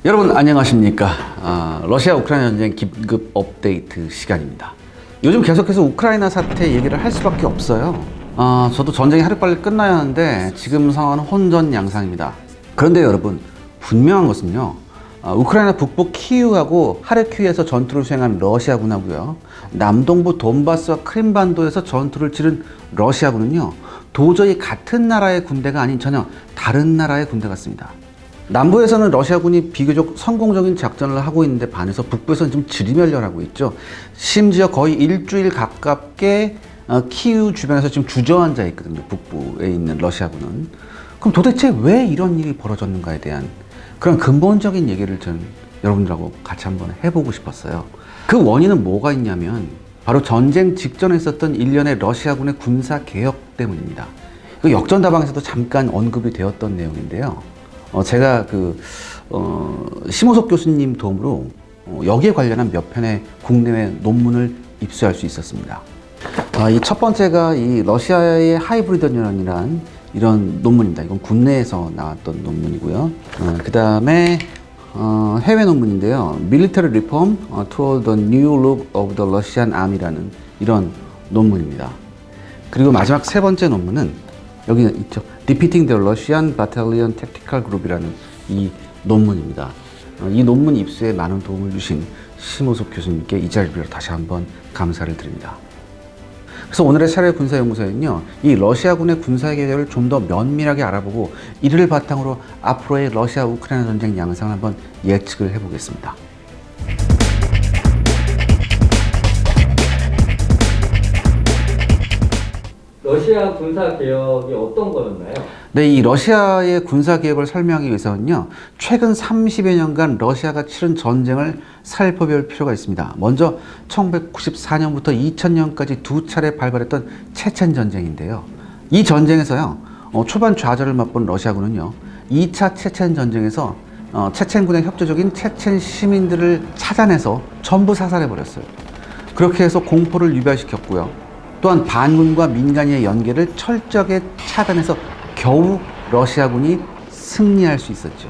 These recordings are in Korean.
여러분 안녕하십니까? 러시아 우크라이나 전쟁 긴급 업데이트 시간입니다. 요즘 계속해서 우크라이나 사태 얘기를 할 수밖에 없어요. 저도 전쟁이 하루빨리 끝나야 하는데 지금 상황은 혼전 양상입니다. 그런데 여러분 분명한 것은요, 우크라이나 북부 키이우하고 하르키우에서 전투를 수행한 러시아군하고요, 남동부 돈바스와 크림반도에서 전투를 치른 러시아군은요, 도저히 같은 나라의 군대가 아닌 전혀 다른 나라의 군대 같습니다. 남부에서는 러시아군이 비교적 성공적인 작전을 하고 있는데 반해서 북부에서는 좀 지리멸렬하고 있죠. 심지어 거의 일주일 가깝게 키이우 주변에서 지금 주저앉아 있거든요, 북부에 있는 러시아군은. 그럼 도대체 왜 이런 일이 벌어졌는가에 대한 그런 근본적인 얘기를 전 여러분들하고 같이 한번 해보고 싶었어요. 그 원인은 뭐가 있냐면 바로 전쟁 직전에 있었던 일련의 러시아군의 군사 개혁 때문입니다. 그 역전다방에서도 잠깐 언급이 되었던 내용인데요. 제가 심호석 교수님 도움으로 여기에 관련한 몇 편의 국내외 논문을 입수할 수 있었습니다. 이 첫 번째가 이 러시아의 하이브리드 연이란 이런 논문입니다. 이건 국내에서 나왔던 논문이고요. 그 다음에 해외 논문인데요. Military Reform Toward the New Look of the Russian Army라는 이런 논문입니다. 그리고 마지막 세 번째 논문은 여기 있죠. Defeating the Russian Battalion Tactical Group이라는 이 논문입니다. 이 논문 입수에 많은 도움을 주신 심호석 교수님께 이 자리를 빌어 다시 한번 감사를 드립니다. 그래서 오늘의 차례 군사연구소에는요, 이 러시아군의 군사 개혁을 좀 더 면밀하게 알아보고 이를 바탕으로 앞으로의 러시아 우크라이나 전쟁 양상을 한번 예측을 해보겠습니다. 러시아 군사 개혁이 어떤 거였나요? 네, 이 러시아의 군사 개혁을 설명하기 위해서는요, 최근 30여 년간 러시아가 치른 전쟁을 살펴볼 필요가 있습니다. 먼저 1994년부터 2000년까지 두 차례 발발했던 체첸 전쟁인데요. 이 전쟁에서요, 초반 좌절을 맛본 러시아군은요, 2차 체첸 전쟁에서 체첸군의 협조적인 체첸 시민들을 찾아내서 전부 사살해버렸어요. 그렇게 해서 공포를 유발시켰고요. 또한 반군과 민간의 연계를 철저하게 차단해서 겨우 러시아군이 승리할 수 있었죠.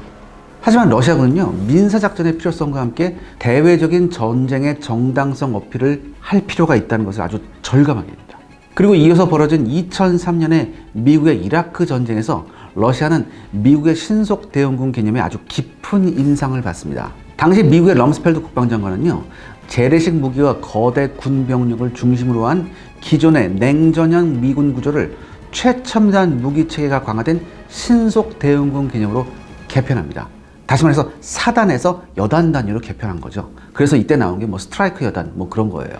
하지만 러시아군은요, 민사작전의 필요성과 함께 대외적인 전쟁의 정당성 어필을 할 필요가 있다는 것을 아주 절감하게 됩니다. 그리고 이어서 벌어진 2003년의 미국의 이라크 전쟁에서 러시아는 미국의 신속 대응군 개념에 아주 깊은 인상을 받습니다. 당시 미국의 럼스펠드 국방장관은요, 재래식 무기와 거대 군병력을 중심으로 한 기존의 냉전형 미군 구조를 최첨단 무기 체계가 강화된 신속 대응군 개념으로 개편합니다. 다시 말해서 사단에서 여단 단위로 개편한 거죠. 그래서 이때 나온 게 스트라이크 여단 그런 거예요.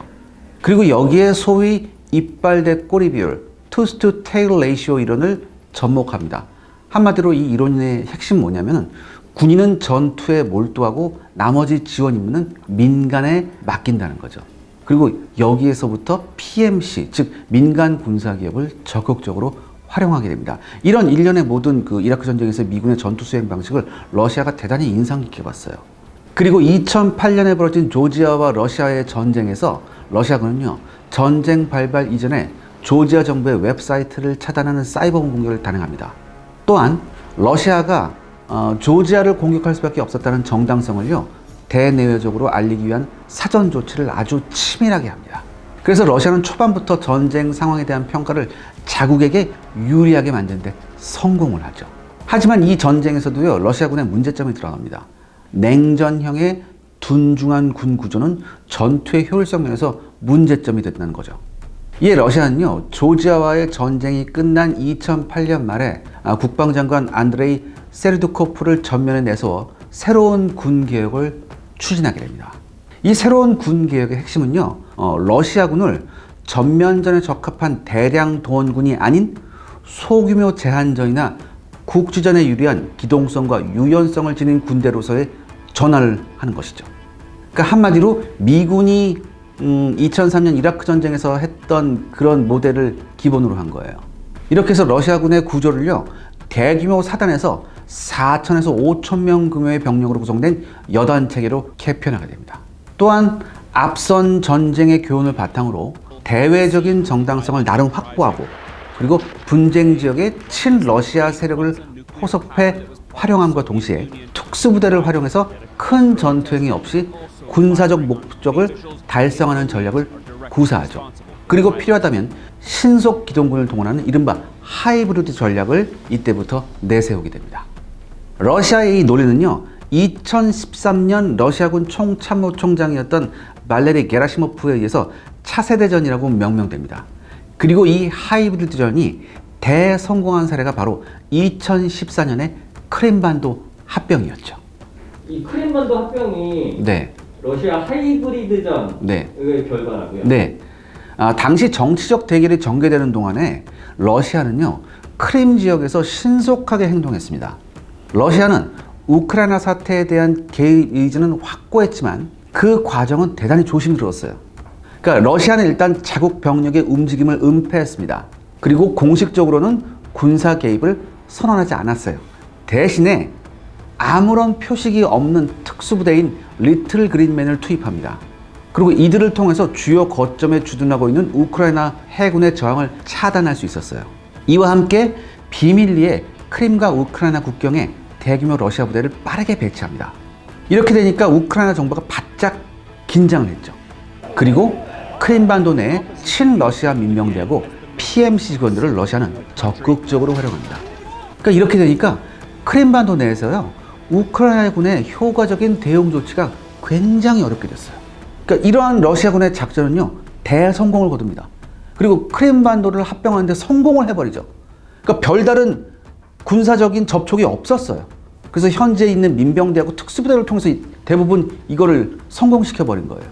그리고 여기에 소위 이빨 대 꼬리 비율, tooth to tail ratio 이론을 접목합니다. 한마디로 이 이론의 핵심 뭐냐면은 군인은 전투에 몰두하고 나머지 지원 임무는 민간에 맡긴다는 거죠. 그리고 여기에서부터 PMC, 즉 민간 군사개혁을 적극적으로 활용하게 됩니다. 이런 일련의 모든 이라크 전쟁에서 미군의 전투 수행 방식을 러시아가 대단히 인상 깊게 봤어요. 그리고 2008년에 벌어진 조지아와 러시아의 전쟁에서 러시아군은요, 전쟁 발발 이전에 조지아 정부의 웹사이트를 차단하는 사이버 공격을 단행합니다. 또한 러시아가 조지아를 공격할 수밖에 없었다는 정당성을요, 대내외적으로 알리기 위한 사전 조치를 아주 치밀하게 합니다. 그래서 러시아는 초반부터 전쟁 상황에 대한 평가를 자국에게 유리하게 만드는 데 성공을 하죠. 하지만 이 전쟁에서도요, 러시아군의 문제점이 드러납니다. 냉전형의 둔중한 군 구조는 전투의 효율성 면에서 문제점이 된다는 거죠. 이에 러시아는요, 조지아와의 전쟁이 끝난 2008년 말에 국방장관 안드레이 세르두코프를 전면에 내세워 새로운 군 개혁을 추진하게 됩니다. 이 새로운 군 개혁의 핵심은요, 러시아군을 전면전에 적합한 대량 동원군이 아닌 소규모 제한전이나 국지전에 유리한 기동성과 유연성을 지닌 군대로서의 전환을 하는 것이죠. 그러니까 한마디로 미군이 2003년 이라크 전쟁에서 했던 그런 모델을 기본으로 한 거예요. 이렇게 해서 러시아군의 구조를요, 대규모 사단에서 4천에서 5천 명 규모의 병력으로 구성된 여단 체계로 개편하게 됩니다. 또한 앞선 전쟁의 교훈을 바탕으로 대외적인 정당성을 나름 확보하고, 그리고 분쟁 지역에 친러시아 세력을 포섭해 활용함과 동시에 특수부대를 활용해서 큰 전투행위 없이 군사적 목적을 달성하는 전략을 구사하죠. 그리고 필요하다면 신속 기동군을 동원하는 이른바 하이브리드 전략을 이때부터 내세우게 됩니다. 러시아의 이 논리는요, 2013년 러시아군 총참모총장이었던 발레리 게라시모프에 의해서 차세대전이라고 명명됩니다. 그리고 이 하이브리드전이 대성공한 사례가 바로 2014년의 크림반도 합병이었죠. 이 크림반도 합병이 네. 러시아 하이브리드전의 네. 결과라고요? 네. 당시 정치적 대결이 전개되는 동안에 러시아는요, 크림 지역에서 신속하게 행동했습니다. 러시아는 우크라이나 사태에 대한 개입 의지는 확고했지만 그 과정은 대단히 조심스러웠어요. 그러니까 러시아는 일단 자국 병력의 움직임을 은폐했습니다. 그리고 공식적으로는 군사 개입을 선언하지 않았어요. 대신에 아무런 표식이 없는 특수부대인 리틀 그린맨을 투입합니다. 그리고 이들을 통해서 주요 거점에 주둔하고 있는 우크라이나 해군의 저항을 차단할 수 있었어요. 이와 함께 비밀리에 크림과 우크라이나 국경에 대규모 러시아 부대를 빠르게 배치합니다. 이렇게 되니까 우크라이나 정부가 바짝 긴장을 했죠. 그리고 크림반도 내에 친러시아 민병대하고 PMC 직원들을 러시아는 적극적으로 활용합니다. 그러니까 이렇게 되니까 크림반도 내에서요, 우크라이나군의 효과적인 대응 조치가 굉장히 어렵게 됐어요. 그러니까 이러한 러시아군의 작전은요, 대성공을 거둡니다. 그리고 크림반도를 합병하는데 성공을 해버리죠. 그러니까 별다른 군사적인 접촉이 없었어요. 그래서 현재 있는 민병대하고 특수부대를 통해서 대부분 이거를 성공시켜버린 거예요.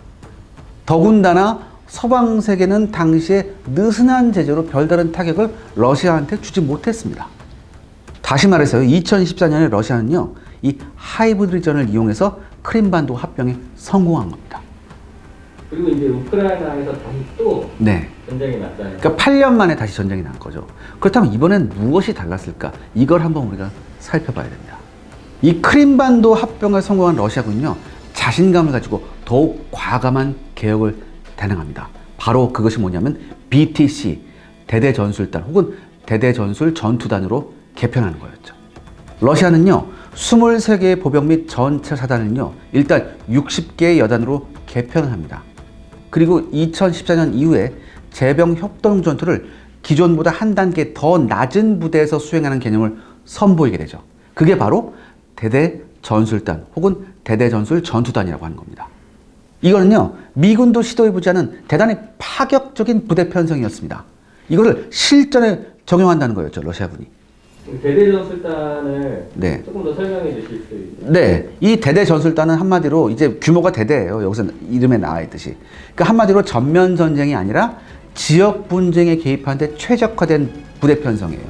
더군다나 서방 세계는 당시에 느슨한 제재로 별다른 타격을 러시아한테 주지 못했습니다. 다시 말해서요, 2014년에 러시아는요, 이 하이브리드전을 이용해서 크림반도 합병에 성공한 겁니다. 그리고 이제 우크라이나에서 다시 또 네. 전쟁이 났잖아요. 그러니까 8년 만에 다시 전쟁이 난 거죠. 그렇다면 이번엔 무엇이 달랐을까? 이걸 한번 우리가 살펴봐야 됩니다. 이 크림반도 합병에 성공한 러시아군요, 자신감을 가지고 더욱 과감한 개혁을 단행합니다. 바로 그것이 뭐냐면 BTC, 대대전술단 혹은 대대전술 전투단으로 개편하는 거였죠. 러시아는요, 23개의 보병 및 전차 사단을요, 일단 60개의 여단으로 개편을 합니다. 그리고 2014년 이후에 제병 협동 전투를 기존보다 한 단계 더 낮은 부대에서 수행하는 개념을 선보이게 되죠. 그게 바로 대대 전술단 혹은 대대 전술 전투단이라고 하는 겁니다. 이거는요, 미군도 시도해보지 않은 대단히 파격적인 부대 편성이었습니다. 이거를 실전에 적용한다는 거였죠, 러시아군이. 대대전술단을 네. 조금 더 설명해 주실 수 있어요? 네, 이 대대 전술단은 한마디로 이제 규모가 대대예요. 여기서 이름에 나와 있듯이. 그러니까 한마디로 전면 전쟁이 아니라 지역 분쟁에 개입하는데 최적화된 부대 편성이에요.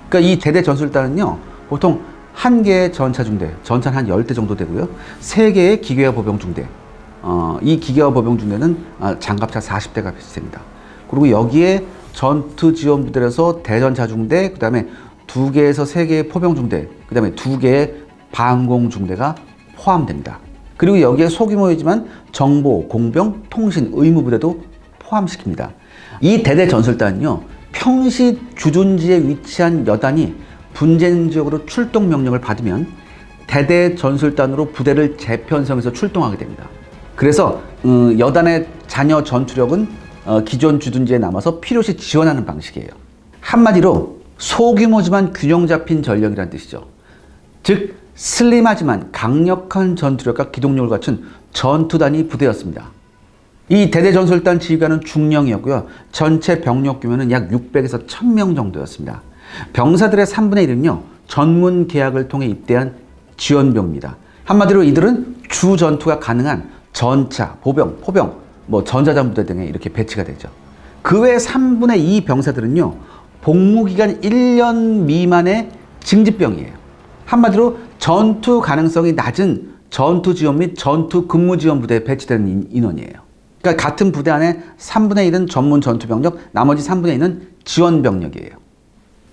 그러니까 이 대대 전술단은요, 보통 한 개의 전차 중대, 전차는 한 10대 정도 되고요. 3개의 기계화 보병 중대. 이 기계화 보병 중대는 장갑차 40대가 배치됩니다. 그리고 여기에 전투 지원 부대에서 대전차 중대, 그 다음에 2개에서 3개의 포병 중대, 그 다음에 2개의 방공 중대가 포함됩니다. 그리고 여기에 소규모이지만 정보, 공병, 통신, 의무 부대도 포함시킵니다. 이 대대 전술단은요, 평시 주둔지에 위치한 여단이 분쟁 지역으로 출동 명령을 받으면 대대 전술단으로 부대를 재편성해서 출동하게 됩니다. 그래서 여단의 잔여 전투력은 기존 주둔지에 남아서 필요시 지원하는 방식이에요. 한마디로 소규모지만 균형 잡힌 전력이란 뜻이죠. 즉 슬림하지만 강력한 전투력과 기동력을 갖춘 전투단위 부대였습니다. 이 대대 전술단 지휘관은 중령이었고요. 전체 병력 규모는 약 600에서 1000명 정도였습니다. 병사들의 3분의 1은요, 전문 계약을 통해 입대한 지원병입니다. 한마디로 이들은 주 전투가 가능한 전차, 보병, 포병, 전자전 부대 등에 이렇게 배치가 되죠. 그 외 3분의 2 병사들은요, 복무기간 1년 미만의 징집병이에요. 한마디로 전투 가능성이 낮은 전투 지원 및 전투 근무 지원 부대에 배치되는 인원이에요. 그러니까 같은 부대 안에 3분의 1은 전문 전투 병력, 나머지 3분의 1은 지원 병력이에요.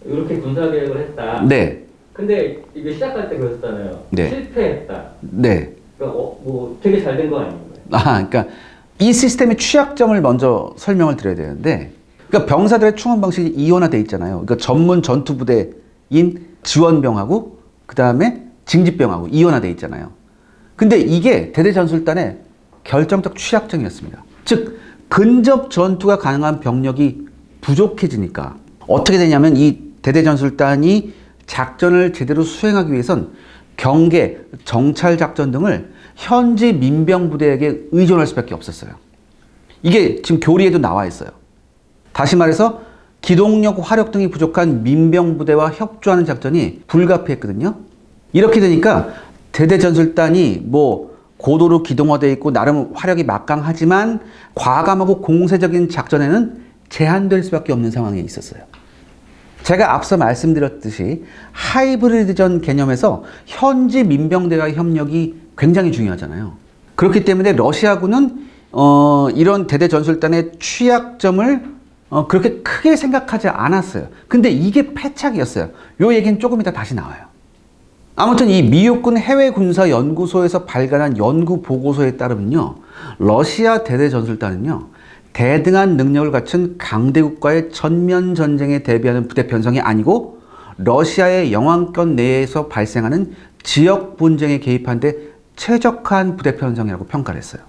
이렇게 군사 개혁을 했다. 네. 근데 이게 시작할 때 그랬잖아요. 네. 실패했다. 네. 그러니까 되게 잘 된 거 아닌가요? 그러니까 이 시스템의 취약점을 먼저 설명을 드려야 되는데, 그러니까 병사들의 충원 방식이 이원화돼 있잖아요. 그러니까 전문 전투 부대인 지원병하고 그 다음에 징집병하고 이원화되어 있잖아요. 근데 이게 대대전술단의 결정적 취약점이었습니다. 즉 근접 전투가 가능한 병력이 부족해지니까 어떻게 되냐면 이 대대전술단이 작전을 제대로 수행하기 위해선 경계, 정찰작전 등을 현지 민병부대에게 의존할 수밖에 없었어요. 이게 지금 교리에도 나와 있어요. 다시 말해서 기동력, 화력 등이 부족한 민병부대와 협조하는 작전이 불가피했거든요. 이렇게 되니까 대대전술단이 뭐 고도로 기동화되어 있고 나름 화력이 막강하지만 과감하고 공세적인 작전에는 제한될 수밖에 없는 상황에 있었어요. 제가 앞서 말씀드렸듯이 하이브리드전 개념에서 현지 민병대와의 협력이 굉장히 중요하잖아요. 그렇기 때문에 러시아군은 이런 대대전술단의 취약점을 그렇게 크게 생각하지 않았어요. 근데 이게 패착이었어요. 요 얘기는 조금 이따 다시 나와요. 아무튼 이 미국군 해외군사연구소에서 발간한 연구 보고서에 따르면요, 러시아 대대전술단은요, 대등한 능력을 갖춘 강대국과의 전면 전쟁에 대비하는 부대 편성이 아니고 러시아의 영향권 내에서 발생하는 지역 분쟁에 개입한 데 최적화한 부대 편성이라고 평가를 했어요.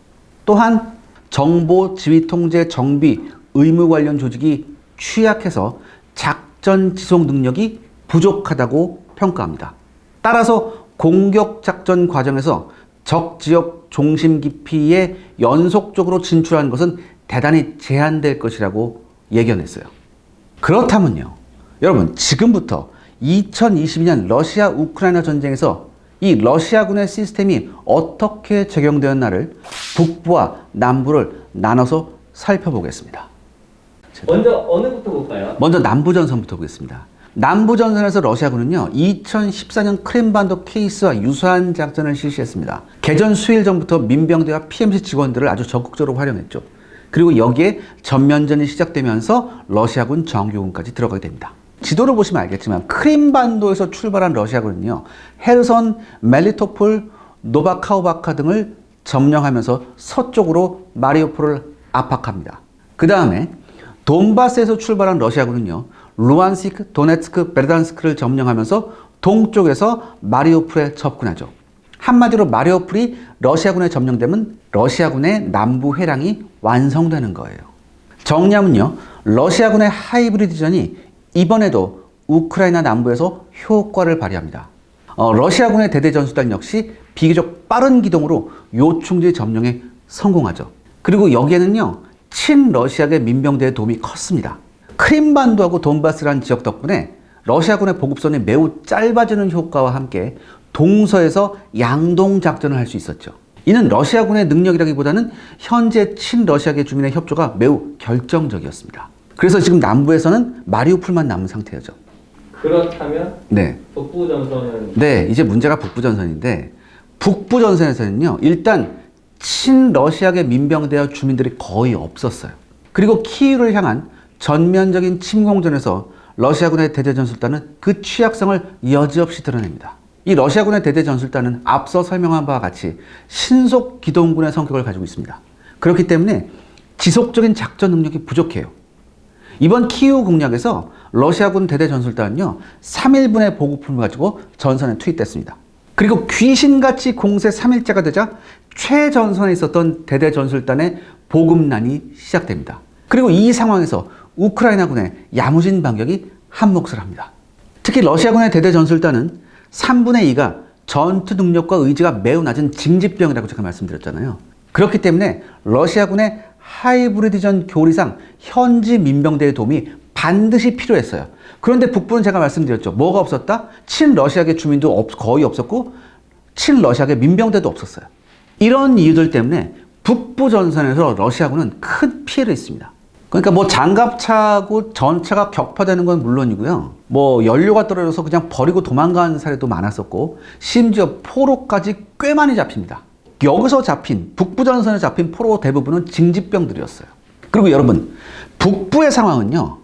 또한 정보, 지휘, 통제, 정비, 의무 관련 조직이 취약해서 작전 지속 능력이 부족하다고 평가합니다. 따라서 공격 작전 과정에서 적 지역 중심 깊이에 연속적으로 진출하는 것은 대단히 제한될 것이라고 예견했어요. 그렇다면요, 여러분 지금부터 2022년 러시아 우크라이나 전쟁에서 이 러시아군의 시스템이 어떻게 적용되었나를 북부와 남부를 나눠서 살펴보겠습니다. 먼저 어느부터 볼까요? 먼저 남부전선부터 보겠습니다. 남부전선에서 러시아군은요, 2014년 크림반도 케이스와 유사한 작전을 실시했습니다. 개전 수일 전부터 민병대와 PMC 직원들을 아주 적극적으로 활용했죠. 그리고 여기에 전면전이 시작되면서 러시아군 정규군까지 들어가게 됩니다. 지도를 보시면 알겠지만 크림반도에서 출발한 러시아군은요, 헤르손, 멜리토폴, 노바카우바카 등을 점령하면서 서쪽으로 마리우폴을 압박합니다. 그 다음에 돈바스에서 출발한 러시아군은요, 루안스크, 도네츠크, 베르단스크를 점령하면서 동쪽에서 마리우폴에 접근하죠. 한마디로 마리우폴이 러시아군에 점령되면 러시아군의 남부 회랑이 완성되는 거예요. 정리하면요, 러시아군의 하이브리드전이 이번에도 우크라이나 남부에서 효과를 발휘합니다. 러시아군의 대대전술단 역시 비교적 빠른 기동으로 요충지 점령에 성공하죠. 그리고 여기에는요, 친러시아계 민병대의 도움이 컸습니다. 크림반도하고 돈바스라는 지역 덕분에 러시아군의 보급선이 매우 짧아지는 효과와 함께 동서에서 양동 작전을 할 수 있었죠. 이는 러시아군의 능력이라기보다는 현재 친러시아계 주민의 협조가 매우 결정적이었습니다. 그래서 지금 남부에서는 마리우폴만 남은 상태죠. 그렇다면 네. 북부전선은? 네, 이제 문제가 북부전선인데 북부전선에서는요, 일단 친러시아계 민병대와 주민들이 거의 없었어요. 그리고 키이우를 향한 전면적인 침공전에서 러시아군의 대대전술단은 그 취약성을 여지없이 드러냅니다. 이 러시아군의 대대전술단은 앞서 설명한 바와 같이 신속 기동군의 성격을 가지고 있습니다. 그렇기 때문에 지속적인 작전 능력이 부족해요. 이번 키이우 공략에서 러시아군 대대전술단은요, 3일분의 보급품을 가지고 전선에 투입됐습니다. 그리고 귀신같이 공세 3일째가 되자 최전선에 있었던 대대전술단의 보급난이 시작됩니다. 그리고 이 상황에서 우크라이나군의 야무진 반격이 한몫을 합니다. 특히 러시아군의 대대전술단은 3분의 2가 전투 능력과 의지가 매우 낮은 징집병이라고 제가 말씀드렸잖아요. 그렇기 때문에 러시아군의 하이브리드전 교리상 현지 민병대의 도움이 반드시 필요했어요. 그런데 북부는 제가 말씀드렸죠. 뭐가 없었다? 친러시아계 주민도 거의 없었고 친러시아계 민병대도 없었어요. 이런 이유들 때문에 북부 전선에서 러시아군은 큰 피해를 입습니다. 그러니까 뭐 장갑차고 전차가 격파되는 건 물론이고요. 뭐 연료가 떨어져서 그냥 버리고 도망가는 사례도 많았었고 심지어 포로까지 꽤 많이 잡힙니다. 여기서 잡힌 북부 전선에 잡힌 포로 대부분은 징집병들이었어요. 그리고 여러분, 북부의 상황은요,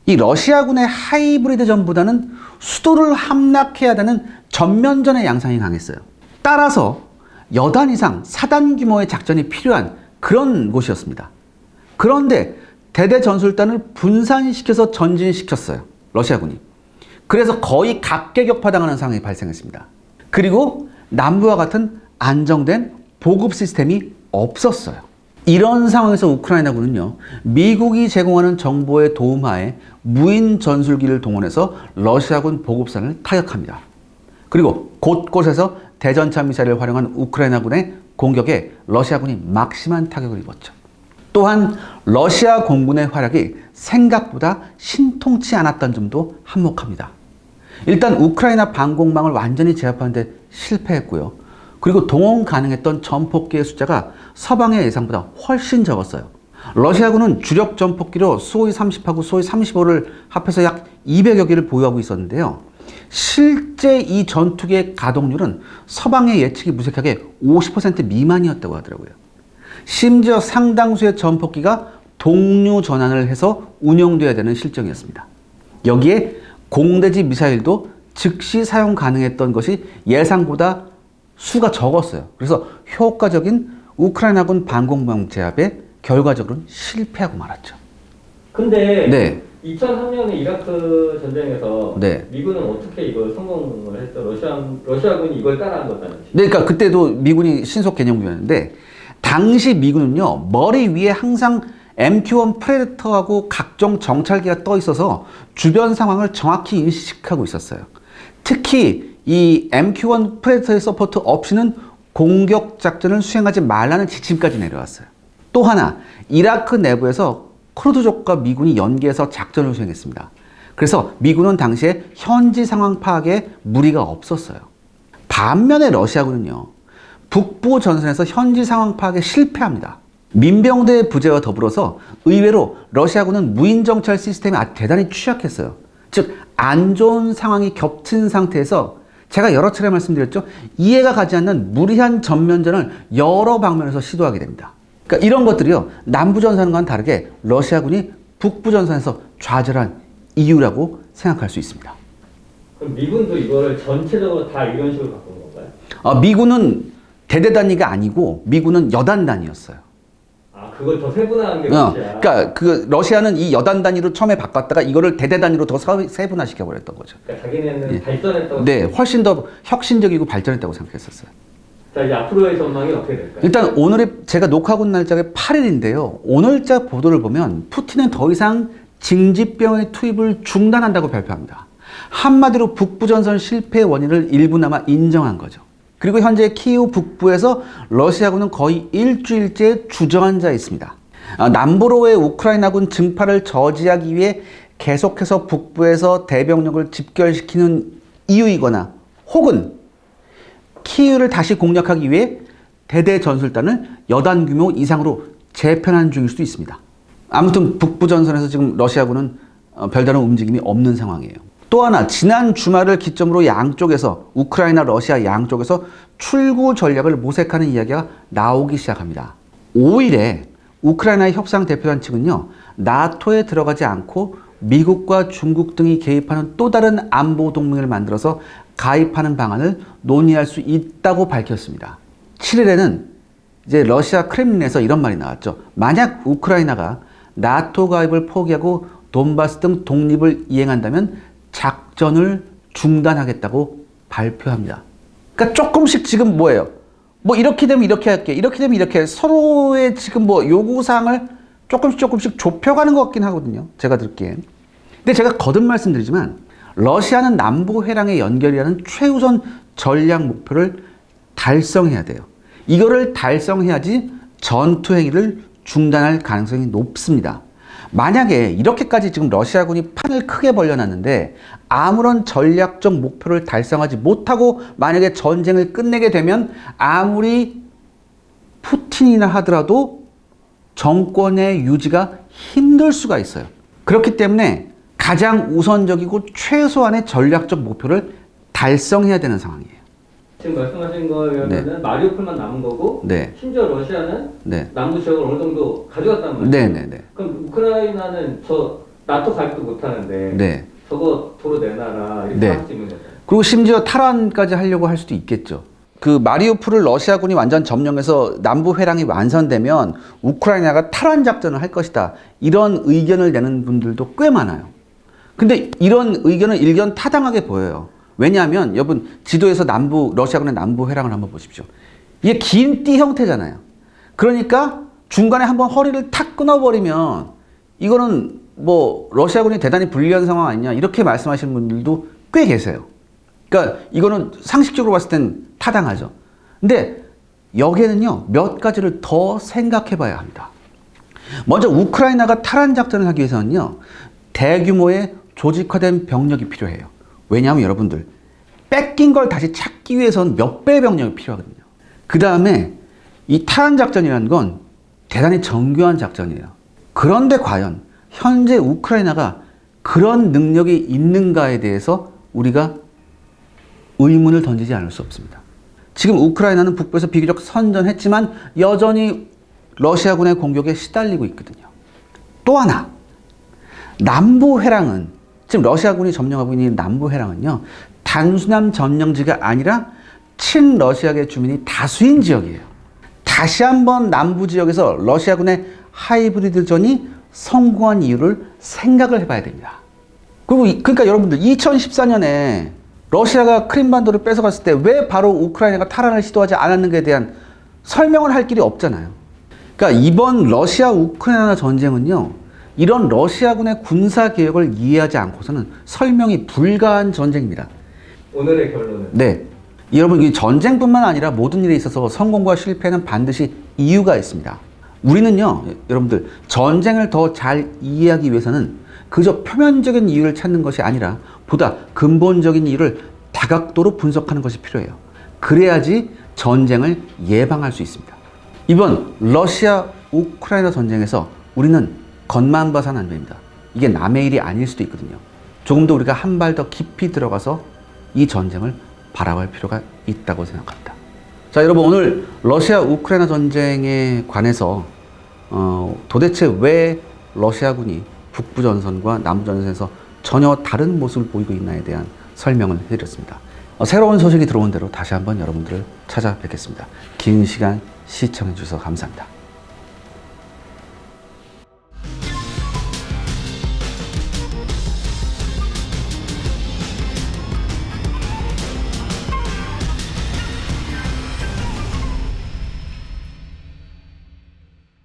이 러시아군의 하이브리드전보다는 수도를 함락해야 되는 전면전의 양상이 강했어요. 따라서 여단 이상 사단 규모의 작전이 필요한 그런 곳이었습니다. 그런데 대대전술단을 분산시켜서 전진시켰어요, 러시아군이. 그래서 거의 각계격파당하는 상황이 발생했습니다. 그리고 남부와 같은 안정된 보급 시스템이 없었어요. 이런 상황에서 우크라이나군은요, 미국이 제공하는 정보의 도움하에 무인 전술기를 동원해서 러시아군 보급선을 타격합니다. 그리고 곳곳에서 대전차 미사일을 활용한 우크라이나군의 공격에 러시아군이 막심한 타격을 입었죠. 또한 러시아 공군의 활약이 생각보다 신통치 않았던 점도 한몫합니다. 일단 우크라이나 방공망을 완전히 제압하는 데 실패했고요. 그리고 동원 가능했던 전폭기의 숫자가 서방의 예상보다 훨씬 적었어요. 러시아군은 주력 전폭기로 수호이 30하고 수호이 35를 합해서 약 200여 개를 보유하고 있었는데요. 실제 이 전투기의 가동률은 서방의 예측이 무색하게 50% 미만이었다고 하더라고요. 심지어 상당수의 전폭기가 동류 전환을 해서 운영돼야 되는 실정이었습니다. 여기에 공대지 미사일도 즉시 사용 가능했던 것이 예상보다 수가 적었어요. 그래서 효과적인 우크라이나군 방공망 제압에 결과적으로는 실패하고 말았죠. 근데 네. 2003년에 이라크 전쟁에서 네. 미군은 어떻게 이걸 성공을 했죠? 러시아군이 이걸 따라한 거잖아요. 네, 그러니까 그때도 미군이 신속 개념부였는데 당시 미군은요, 머리 위에 항상 MQ-1 프레데터하고 각종 정찰기가 떠 있어서 주변 상황을 정확히 인식하고 있었어요. 특히 이 MQ-1 프레데터의 서포트 없이는 공격 작전을 수행하지 말라는 지침까지 내려왔어요. 또 하나, 이라크 내부에서 쿠르드족과 미군이 연계해서 작전을 수행했습니다. 그래서 미군은 당시에 현지 상황 파악에 무리가 없었어요. 반면에 러시아군은요, 북부 전선에서 현지 상황 파악에 실패합니다. 민병대의 부재와 더불어서 의외로 러시아군은 무인 정찰 시스템이 아주 대단히 취약했어요. 즉, 안 좋은 상황이 겹친 상태에서 제가 여러 차례 말씀드렸죠. 이해가 가지 않는 무리한 전면전을 여러 방면에서 시도하게 됩니다. 그러니까 이런 것들이요, 남부전선과는 다르게 러시아군이 북부전선에서 좌절한 이유라고 생각할 수 있습니다. 그럼 미군도 이거를 전체적으로 다 이런 식으로 바꾼 건가요? 미군은 대대 단위가 아니고 미군은 여단 단위였어요. 아, 그걸 더 세분화한 게 러시아. 그러니까 그 러시아는 이 여단 단위로 처음에 바꿨다가 이거를 대대 단위로 더 세분화시켜 버렸던 거죠. 그러니까 자기네는 발전했다고. 네, 훨씬 더 혁신적이고 발전했다고 생각했었어요. 자, 이제 앞으로의 전망이 어떻게 될까요? 일단 오늘의 제가 녹화하고 있는 날짜가 8일인데요. 오늘자 보도를 보면 푸틴은 더 이상 징집병의 투입을 중단한다고 발표합니다. 한마디로 북부전선 실패의 원인을 일부나마 인정한 거죠. 그리고 현재 키이우 북부에서 러시아군은 거의 일주일째 주저앉아 있습니다. 남부로의 우크라이나군 증파를 저지하기 위해 계속해서 북부에서 대병력을 집결시키는 이유이거나 혹은 키이우를 다시 공략하기 위해 대대 전술단을 여단 규모 이상으로 재편한 중일 수도 있습니다. 아무튼 북부 전선에서 지금 러시아군은 별다른 움직임이 없는 상황이에요. 또 하나, 지난 주말을 기점으로 양쪽에서 우크라이나, 러시아 양쪽에서 출구 전략을 모색하는 이야기가 나오기 시작합니다. 5일에 우크라이나 협상 대표단 측은요, 나토에 들어가지 않고 미국과 중국 등이 개입하는 또 다른 안보 동맹을 만들어서 가입하는 방안을 논의할 수 있다고 밝혔습니다. 7일에는 이제 러시아 크렘린에서 이런 말이 나왔죠. 만약 우크라이나가 나토 가입을 포기하고 돈바스 등 독립을 이행한다면 작전을 중단하겠다고 발표합니다. 그러니까 조금씩 지금 뭐예요? 뭐 이렇게 되면 이렇게 할게, 이렇게 되면 이렇게 서로의 지금 뭐 요구사항을 조금씩 좁혀가는 것 같긴 하거든요. 제가 듣기엔. 근데 제가 거듭 말씀드리지만 러시아는 남부 회랑의 연결이라는 최우선 전략 목표를 달성해야 돼요. 이거를 달성해야지 전투 행위를 중단할 가능성이 높습니다. 만약에 이렇게까지 지금 러시아군이 판을 크게 벌려놨는데 아무런 전략적 목표를 달성하지 못하고 만약에 전쟁을 끝내게 되면 아무리 푸틴이나 하더라도 정권의 유지가 힘들 수가 있어요. 그렇기 때문에 가장 우선적이고 최소한의 전략적 목표를 달성해야 되는 상황이에요. 지금 말씀하신 거면은 마리우폴만 남은 거고, 네. 심지어 러시아는 네. 남부 지역을 어느 정도 가져갔단 말이에요. 네네네. 그럼 우크라이나는 저 나토 가입도 못 하는데 네. 저거 도로 내놔라 이렇게 네. 할 수 있는 거죠. 그리고 심지어 탈환까지 하려고 할 수도 있겠죠. 그 마리우폴을 러시아군이 완전 점령해서 남부 회랑이 완성되면 우크라이나가 탈환 작전을 할 것이다. 이런 의견을 내는 분들도 꽤 많아요. 근데 이런 의견은 일견 타당하게 보여요. 왜냐하면 여러분 지도에서 러시아군의 남부 회랑을 한번 보십시오. 이게 긴 띠 형태잖아요. 그러니까 중간에 한번 허리를 탁 끊어버리면 이거는 뭐 러시아군이 대단히 불리한 상황 아니냐 이렇게 말씀하시는 분들도 꽤 계세요. 그러니까 이거는 상식적으로 봤을 땐 타당하죠. 근데 여기에는요 몇 가지를 더 생각해 봐야 합니다. 먼저 우크라이나가 탈환 작전을 하기 위해서는요 대규모의 조직화된 병력이 필요해요. 왜냐하면 여러분들 뺏긴 걸 다시 찾기 위해서는 몇 배의 병력이 필요하거든요. 그 다음에 이 탈환 작전이라는 건 대단히 정교한 작전이에요. 그런데 과연 현재 우크라이나가 그런 능력이 있는가에 대해서 우리가 의문을 던지지 않을 수 없습니다. 지금 우크라이나는 북부에서 비교적 선전했지만 여전히 러시아군의 공격에 시달리고 있거든요. 또 하나, 남부 회랑은 지금 러시아군이 점령하고 있는 남부 회랑은요 단순한 점령지가 아니라 친러시아계 주민이 다수인 지역이에요. 다시 한번 남부 지역에서 러시아군의 하이브리드전이 성공한 이유를 생각을 해봐야 됩니다. 그러니까 여러분들 2014년에 러시아가 크림반도를 뺏어갔을 때 왜 바로 우크라이나가 탈환을 시도하지 않았는가에 대한 설명을 할 길이 없잖아요. 그러니까 이번 러시아 우크라이나 전쟁은요 이런 러시아군의 군사 계획을 이해하지 않고서는 설명이 불가한 전쟁입니다. 오늘의 결론은? 네. 여러분, 이 전쟁뿐만 아니라 모든 일에 있어서 성공과 실패는 반드시 이유가 있습니다. 우리는요, 여러분들, 전쟁을 더 잘 이해하기 위해서는 그저 표면적인 이유를 찾는 것이 아니라 보다 근본적인 이유를 다각도로 분석하는 것이 필요해요. 그래야지 전쟁을 예방할 수 있습니다. 이번 러시아 우크라이나 전쟁에서 우리는 겉만 봐서는 안 됩니다. 이게 남의 일이 아닐 수도 있거든요. 조금 더 우리가 한 발 더 깊이 들어가서 이 전쟁을 바라볼 필요가 있다고 생각합니다. 자, 여러분, 오늘 러시아 우크라이나 전쟁에 관해서 도대체 왜 러시아군이 북부 전선과 남부 전선에서 전혀 다른 모습을 보이고 있나에 대한 설명을 해드렸습니다. 새로운 소식이 들어온 대로 다시 한번 여러분들을 찾아뵙겠습니다. 긴 시간 시청해 주셔서 감사합니다.